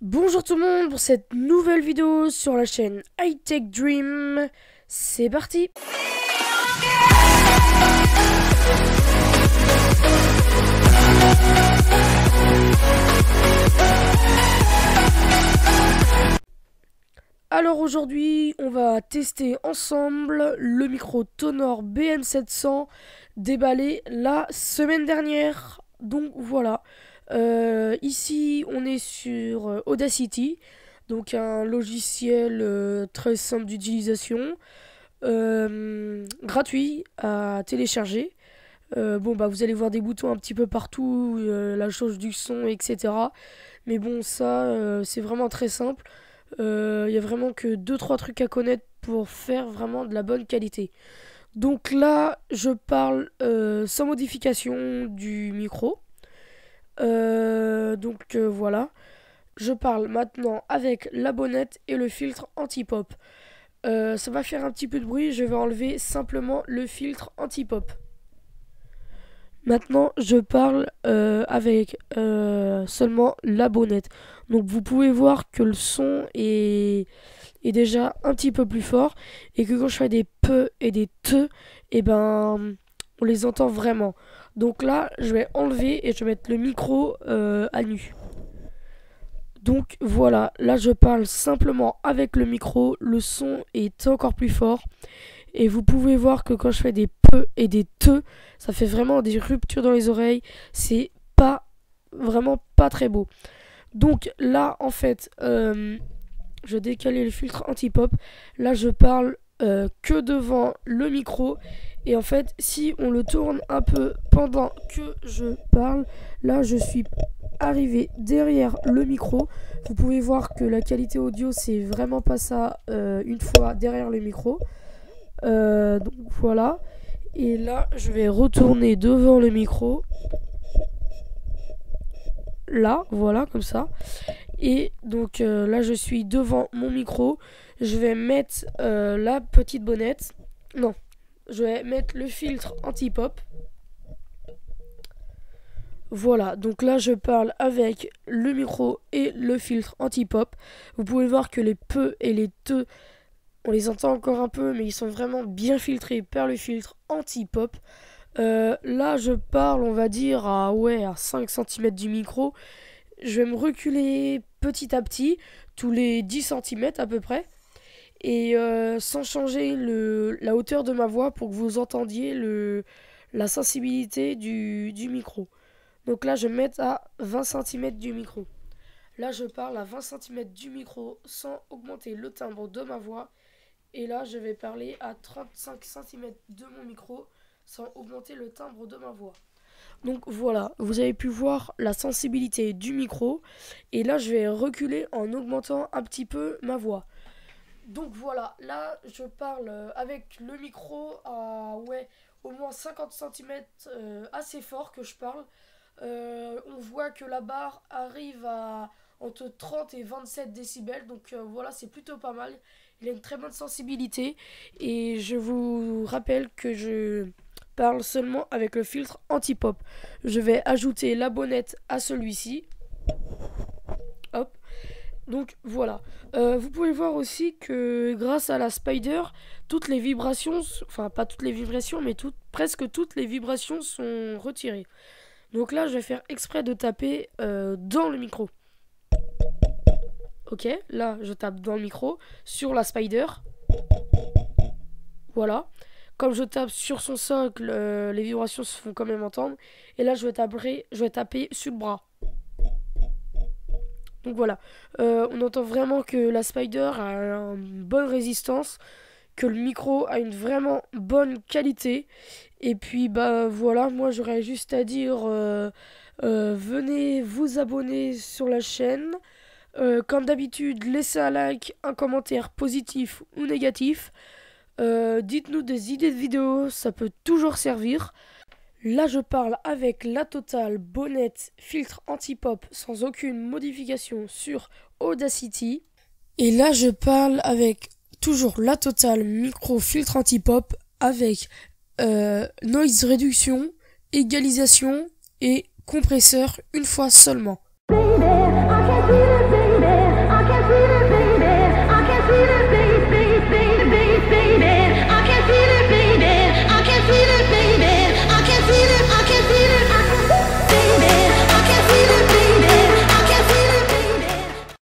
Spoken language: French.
Bonjour tout le monde pour cette nouvelle vidéo sur la chaîne High Tech Dream. C'est parti. Alors aujourd'hui, on va tester ensemble le micro Tonor BM700 déballé la semaine dernière. Donc voilà. Ici, on est sur Audacity, donc un logiciel très simple d'utilisation, gratuit à télécharger. Vous allez voir des boutons un petit peu partout, la jauge du son, etc. Mais bon, ça, c'est vraiment très simple. Il y a vraiment que deux trois trucs à connaître pour faire vraiment de la bonne qualité. Donc là, je parle sans modification du micro. Voilà. Je parle maintenant avec la bonnette et le filtre anti-pop. Ça va faire un petit peu de bruit, je vais enlever simplement le filtre anti-pop. Maintenant, je parle avec seulement la bonnette. Donc vous pouvez voir que le son est déjà un petit peu plus fort et que quand je fais des pe et des te, et ben on les entend vraiment. Donc là, je vais enlever et je vais mettre le micro à nu. Donc voilà, là je parle simplement avec le micro, le son est encore plus fort. Et vous pouvez voir que quand je fais des pe et des te, ça fait vraiment des ruptures dans les oreilles. C'est pas vraiment pas très beau. Donc là en fait, je décale le filtre anti-pop. Là je parle que devant le micro. Et en fait, si on le tourne un peu pendant que je parle, là je suis arrivé derrière le micro. Vous pouvez voir que la qualité audio c'est vraiment pas ça une fois derrière le micro. Donc voilà. Et là je vais retourner devant le micro. Là, voilà, comme ça. Et donc là je suis devant mon micro. Je vais mettre la petite bonnette. Non, je vais mettre le filtre anti-pop. Voilà, donc là je parle avec le micro et le filtre anti-pop. Vous pouvez voir que les pe et les te, on les entend encore un peu, mais ils sont vraiment bien filtrés par le filtre anti-pop. Là je parle, on va dire, à 5 centimètres du micro. Je vais me reculer petit à petit, tous les 10 centimètres à peu près. Et sans changer la hauteur de ma voix pour que vous entendiez la sensibilité du micro. Donc là, je vais mettre à 20 centimètres du micro. Là, je parle à 20 centimètres du micro sans augmenter le timbre de ma voix. Et là, je vais parler à 35 centimètres de mon micro sans augmenter le timbre de ma voix. Donc voilà, vous avez pu voir la sensibilité du micro. Et là, je vais reculer en augmentant un petit peu ma voix. Donc voilà, là, je parle avec le micro à au moins 50 centimètres assez fort que je parle. On voit que la barre arrive à entre 30 et 27 décibels. Donc voilà, c'est plutôt pas mal. Il a une très bonne sensibilité. Et je vous rappelle que je parle seulement avec le filtre anti-pop. Je vais ajouter la bonnette à celui-ci. Hop. Donc voilà. Vous pouvez voir aussi que grâce à la Spider, toutes les vibrations, enfin pas toutes les vibrations, mais presque toutes les vibrations sont retirées. Donc là, je vais faire exprès de taper dans le micro. Ok, là, je tape dans le micro, sur la Spider. Voilà. Comme je tape sur son socle, les vibrations se font quand même entendre. Et là, je vais taper sur le bras. Donc voilà. On entend vraiment que la Spider a une bonne résistance, que le micro a une vraiment bonne qualité. Et puis bah voilà, moi j'aurais juste à dire venez vous abonner sur la chaîne. Comme d'habitude, laissez un like, un commentaire positif ou négatif. Dites-nous des idées de vidéos, ça peut toujours servir. Là je parle avec la totale bonnette filtre anti-pop sans aucune modification sur Audacity. Et là je parle avec toujours la totale micro filtre anti-pop avec noise réduction, égalisation et compresseur une fois seulement.